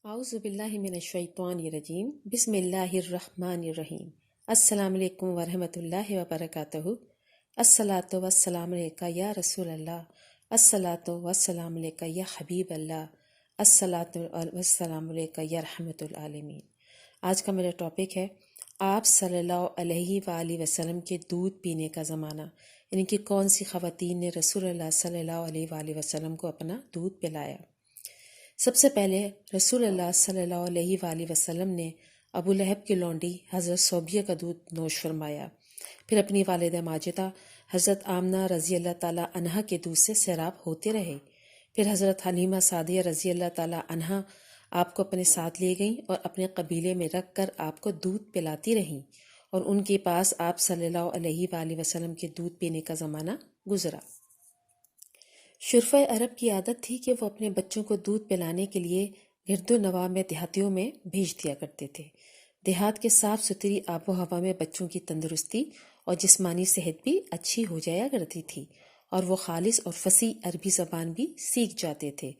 اعوذ باللہ من الشیطان الرجیم بسم اللہ الرحمن الرحیم السلام علیکم ورحمۃ اللہ وبرکاتہ الصلاۃ والسلام علیکہ یا رسول اللہ الصلاۃ والسلام علیکہ یا حبیب اللہ الصلاۃ والسلام علیکہ یا رحمۃ العالمین۔ آج کا میرا ٹاپک ہے آپ صلی اللہ علیہ وآلہ وسلم کے دودھ پینے کا زمانہ، یعنی کہ کون سی خواتین نے رسول اللہ صلی اللہ علیہ وآلہ وسلم کو اپنا دودھ پلایا۔ سب سے پہلے رسول اللہ صلی اللہ علیہ وآلہ وسلم نے ابو لہب کی لونڈی حضرت صوبیہ کا دودھ نوش فرمایا، پھر اپنی والدہ ماجدہ حضرت آمنہ رضی اللہ تعالیٰ عنہا کے دودھ سے سیراب ہوتے رہے، پھر حضرت حلیمہ سعدیہ رضی اللہ تعالیٰ عنہا آپ کو اپنے ساتھ لے گئیں اور اپنے قبیلے میں رکھ کر آپ کو دودھ پلاتی رہیں، اور ان کے پاس آپ صلی اللہ علیہ وآلہ وسلم کے دودھ پینے کا زمانہ گزرا۔ شرفۂ عرب کی عادت تھی کہ وہ اپنے بچوں کو دودھ پلانے کے لیے گرد و نواح میں دیہاتیوں میں بھیج دیا کرتے تھے۔ دیہات کے صاف ستھری آب و ہوا میں بچوں کی تندرستی اور جسمانی صحت بھی اچھی ہو جایا کرتی تھی، اور وہ خالص اور فصیح عربی زبان بھی سیکھ جاتے تھے،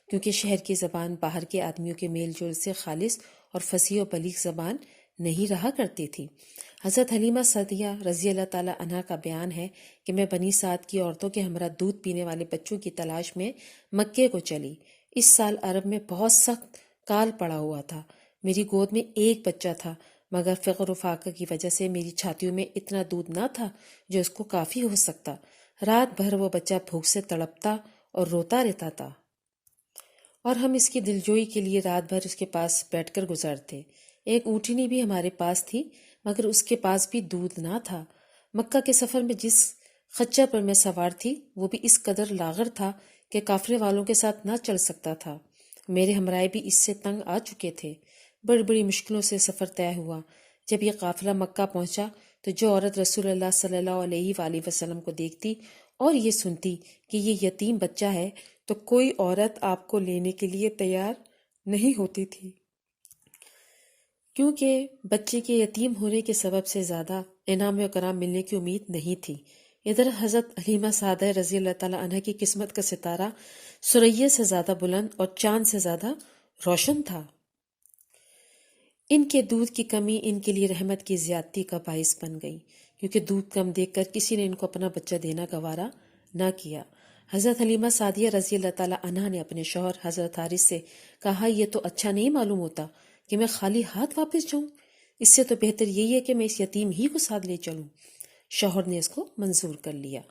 کیونکہ شہر کی زبان باہر کے آدمیوں کے میل جول سے خالص اور فصیح و بلیغ زبان نہیں رہا کرتی تھی۔ حضرت حلیمہ سعدیہ رضی اللہ تعالیٰ عنہا کا بیان ہے کہ میں بنی سعد کی عورتوں کے ہمراہ دودھ پینے والے بچوں کی تلاش میں مکے کو چلی۔ اس سال عرب میں بہت سخت کال پڑا ہوا تھا۔ میری گود میں ایک بچہ تھا، مگر فقر و فاقہ کی وجہ سے میری چھاتیوں میں اتنا دودھ نہ تھا جو اس کو کافی ہو سکتا۔ رات بھر وہ بچہ بھوک سے تڑپتا اور روتا رہتا تھا، اور ہم اس کی دلجوئی کے لیے رات بھر اس کے پاس بیٹھ کر گزارتے۔ ایک اونٹنی بھی ہمارے پاس تھی، مگر اس کے پاس بھی دودھ نہ تھا۔ مکہ کے سفر میں جس خچر پر میں سوار تھی وہ بھی اس قدر لاغر تھا کہ قافلے والوں کے ساتھ نہ چل سکتا تھا۔ میرے ہمراہ بھی اس سے تنگ آ چکے تھے۔ بڑی بڑی مشکلوں سے سفر طے ہوا۔ جب یہ قافلہ مکہ پہنچا تو جو عورت رسول اللہ صلی اللہ علیہ وآلہ وسلم کو دیکھتی اور یہ سنتی کہ یہ یتیم بچہ ہے تو کوئی عورت آپ کو لینے کے لیے تیار نہیں ہوتی تھی، کیونکہ بچے کے یتیم ہونے کے سبب سے زیادہ انعام و کرام ملنے کی امید نہیں تھی۔ ادھر حضرت حلیمہ سعدیہ رضی اللہ تعالیٰ عنہ کی قسمت کا ستارہ ثریا سے زیادہ بلند اور چاند سے زیادہ روشن تھا۔ ان کے دودھ کی کمی ان کے لیے رحمت کی زیادتی کا باعث بن گئی، کیونکہ دودھ کم دیکھ کر کسی نے ان کو اپنا بچہ دینا گوارا نہ کیا۔ حضرت حلیمہ سعدیہ رضی اللہ تعالیٰ عنہ نے اپنے شوہر حضرت حارث سے کہا، یہ تو اچھا نہیں معلوم ہوتا کہ میں خالی ہاتھ واپس جاؤں، اس سے تو بہتر یہی ہے کہ میں اس یتیم ہی کو ساتھ لے چلوں۔ شوہر نے اس کو منظور کر لیا،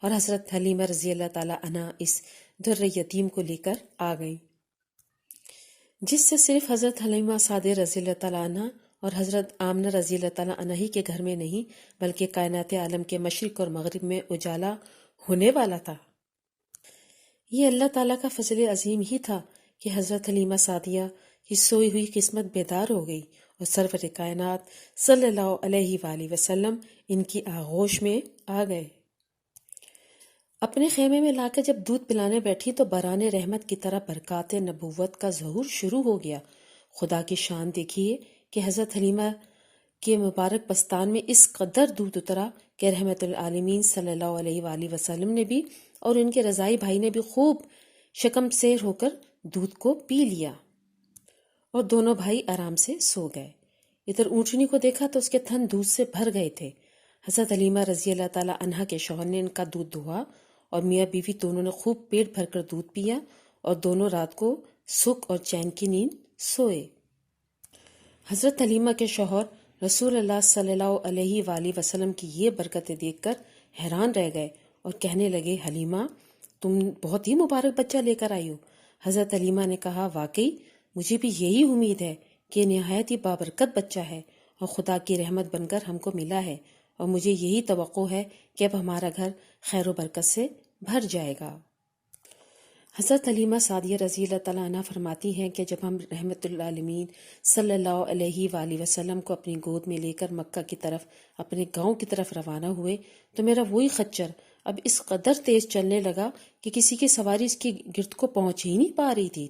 اور حضرت حلیمہ رضی اللہ تعالیٰ عنہ اس در یتیم کو لے کر آ گئیں، جس سے صرف حضرت حلیمہ سعدیہ رضی اللہ تعالیٰ عنہ اور حضرت آمنہ رضی اللہ تعالیٰ عنہ ہی کے گھر میں نہیں بلکہ کائنات عالم کے مشرق اور مغرب میں اجالا ہونے والا تھا۔ یہ اللہ تعالیٰ کا فضل عظیم ہی تھا کہ حضرت حلیمہ سعدیہ کی سوئی ہوئی قسمت بیدار ہو گئی، اور سرور کائنات صلی اللہ علیہ وآلہ وسلم ان کی آغوش میں آ گئے۔ اپنے خیمے میں لا کر جب دودھ پلانے بیٹھی تو بران رحمت کی طرح برکات نبوت کا ظہور شروع ہو گیا۔ خدا کی شان دیکھیے کہ حضرت حلیمہ کے مبارک پستان میں اس قدر دودھ اترا کہ رحمت العالمین صلی اللہ علیہ وآلہ وسلم نے بھی اور ان کے رضائی بھائی نے بھی خوب شکم سیر ہو کر دودھ کو پی لیا، اور دونوں بھائی آرام سے سو گئے۔ ادھر اونٹنی کو دیکھا تو اس کے تھن دودھ سے بھر گئے تھے۔ حضرت حلیمہ رضی اللہ تعالیٰ عنہا کے شوہر نے ان کا دودھ دھوا، اور میاں بیوی دونوں نے خوب پیٹ بھر کر دودھ پیا، اور دونوں رات کو سکھ اور چین کی نیند سوئے۔ حضرت حلیمہ کے شوہر رسول اللہ صلی اللہ علیہ وآلہ وسلم کی یہ برکتیں دیکھ کر حیران رہ گئے اور کہنے لگے، حلیمہ تم بہت ہی مبارک بچہ لے کر آئی ہو۔ حضرت حلیمہ نے کہا، واقعی مجھے بھی یہی امید ہے کہ نہایت ہی بابرکت بچہ ہے اور خدا کی رحمت بن کر ہم کو ملا ہے، اور مجھے یہی توقع ہے کہ اب ہمارا گھر خیر و برکت سے بھر جائے گا۔ حضرت حلیمہ سعدیہ رضی اللہ تعالیٰ عنہ فرماتی ہیں کہ جب ہم رحمت العالمین صلی اللہ علیہ وآلہ وسلم کو اپنی گود میں لے کر مکہ کی طرف اپنے گاؤں کی طرف روانہ ہوئے تو میرا وہی خچر اب اس قدر تیز چلنے لگا کہ کسی کی سواری اس کی گرد کو پہنچ ہی نہیں پا رہی تھی۔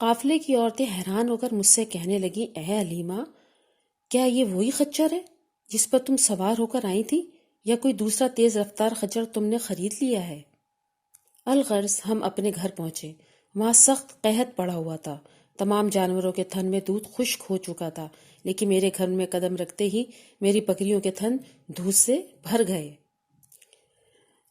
قافلے کی عورتیں حیران ہو کر مجھ سے کہنے لگیں، اے حلیمہ، کیا یہ وہی خچر ہے جس پر تم سوار ہو کر آئی تھی، یا کوئی دوسرا تیز رفتار خچر تم نے خرید لیا ہے؟ الغرض ہم اپنے گھر پہنچے۔ وہاں سخت قحط پڑا ہوا تھا۔ تمام جانوروں کے تھن میں دودھ خشک ہو چکا تھا، لیکن میرے گھر میں قدم رکھتے ہی میری بکریوں کے تھن دودھ سے بھر گئے۔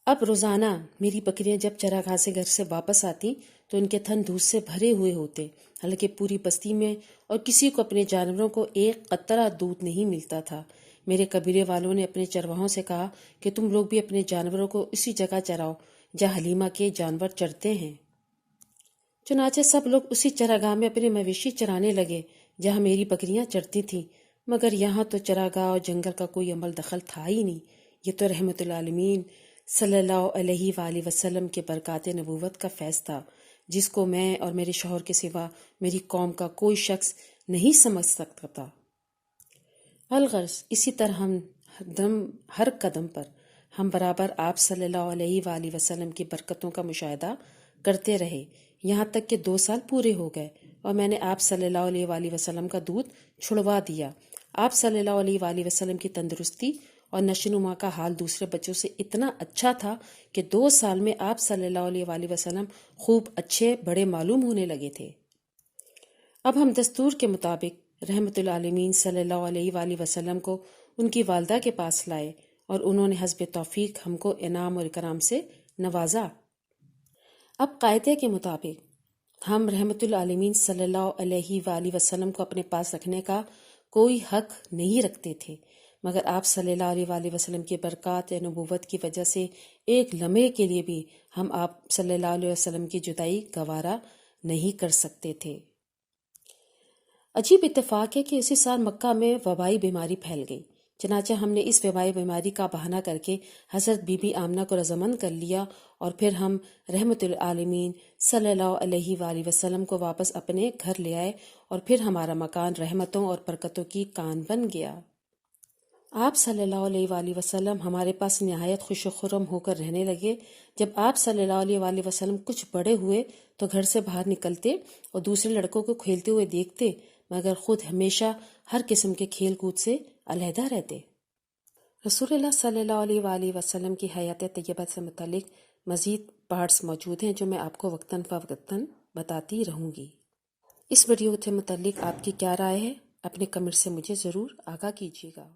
اب روزانہ میری بکریاں جب چراگاہ سے گھر سے واپس آتی تو ان کے تھن دودھ سے بھرے ہوئے ہوتے، حالانکہ پوری بستی میں اور کسی کو اپنے جانوروں کو ایک قطرہ دودھ نہیں ملتا تھا۔ میرے قبیلے والوں نے اپنے چرواہوں سے کہا کہ تم لوگ بھی اپنے جانوروں کو اسی جگہ چراؤ جہاں حلیمہ کے جانور چرتے ہیں۔ چنانچہ سب لوگ اسی چراگاہ میں اپنے مویشی چرانے لگے جہاں میری بکریاں چرتی تھیں، مگر یہاں تو چراگاہ اور جنگل کا کوئی عمل دخل تھا ہی نہیں۔ یہ تو رحمت العالمین صلی اللہ علیہ وآلہ وسلم کے برکات نبوت کا فیض تھا، جس کو میں اور میرے شوہر کے سوا میری قوم کا کوئی شخص نہیں سمجھ سکتا تھا۔ الغرض اسی طرح ہر قدم پر ہم برابر آپ صلی اللہ علیہ وآلہ وسلم کی برکتوں کا مشاہدہ کرتے رہے، یہاں تک کہ 2 سال پورے ہو گئے اور میں نے آپ صلی اللہ علیہ وآلہ وسلم کا دودھ چھڑوا دیا۔ آپ صلی اللہ علیہ وآلہ وسلم کی تندرستی اور نشوونما کا حال دوسرے بچوں سے اتنا اچھا تھا کہ 2 سال میں آپ صلی اللہ علیہ وآلہ وسلم خوب اچھے بڑے معلوم ہونے لگے تھے۔ اب ہم دستور کے مطابق رحمت العالمین صلی اللہ علیہ وآلہ وسلم کو ان کی والدہ کے پاس لائے اور انہوں نے حسب توفیق ہم کو انعام اور اکرام سے نوازا۔ اب قاعدے کے مطابق ہم رحمت العالمین صلی اللہ علیہ وآلہ وسلم کو اپنے پاس رکھنے کا کوئی حق نہیں رکھتے تھے، مگر آپ صلی اللہ علیہ وآلہ وسلم کی برکات نبوت کی وجہ سے ایک لمحے کے لیے بھی ہم آپ صلی اللہ علیہ وسلم کی جدائی گوارا نہیں کر سکتے تھے۔ عجیب اتفاق ہے کہ اسی سال مکہ میں وبائی بیماری پھیل گئی، چنانچہ ہم نے اس وبائی بیماری کا بہانہ کر کے حضرت بی بی آمنہ کو رضامند کر لیا اور پھر ہم رحمت العالمین صلی اللہ علیہ وآلہ وسلم کو واپس اپنے گھر لے آئے اور پھر ہمارا مکان رحمتوں اور برکتوں کی کان بن گیا۔ آپ صلی اللہ علیہ وآلہ وسلم ہمارے پاس نہایت خوش و خرم ہو کر رہنے لگے۔ جب آپ صلی اللہ علیہ وآلہ وسلم کچھ بڑے ہوئے تو گھر سے باہر نکلتے اور دوسرے لڑکوں کو کھیلتے ہوئے دیکھتے، مگر خود ہمیشہ ہر قسم کے کھیل کود سے علیحدہ رہتے۔ رسول اللہ صلی اللہ علیہ وآلہ وسلم کی حیات طیبہ سے متعلق مزید پارٹس موجود ہیں جو میں آپ کو وقتاً فوقتاً بتاتی رہوں گی۔ اس ویڈیو سے متعلق آپ کی کیا رائے ہے؟ اپنے کمنٹ سے مجھے ضرور آگاہ کیجیے گا۔